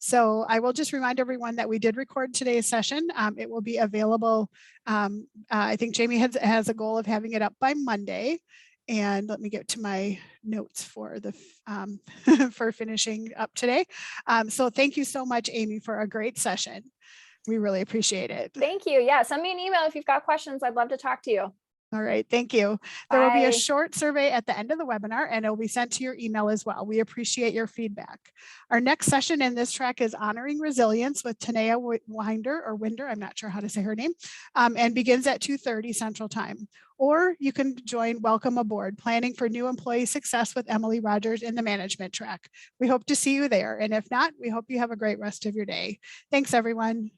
[SPEAKER 1] So I will just remind everyone that we did record today's session. It will be available. I think Jamie has a goal of having it up by Monday. And let me get to my notes for the for finishing up today. So thank you so much, Amy, for a great session. We really appreciate it.
[SPEAKER 2] Thank you. Yeah, send me an email if you've got questions. I'd love to talk to you.
[SPEAKER 1] All right, thank you. There will be a
[SPEAKER 2] Bye.
[SPEAKER 1] short survey at the end of the webinar, and it will be sent to your email as well. We appreciate your feedback. Our next session in this track is Honoring Resilience with Tanea Winder, I'm not sure how to say her name, and begins at 2:30 Central Time. Or you can join Welcome Aboard, Planning for New Employee Success with Emily Rogers in the management track. We hope to see you there. And if not, we hope you have a great rest of your day. Thanks, everyone.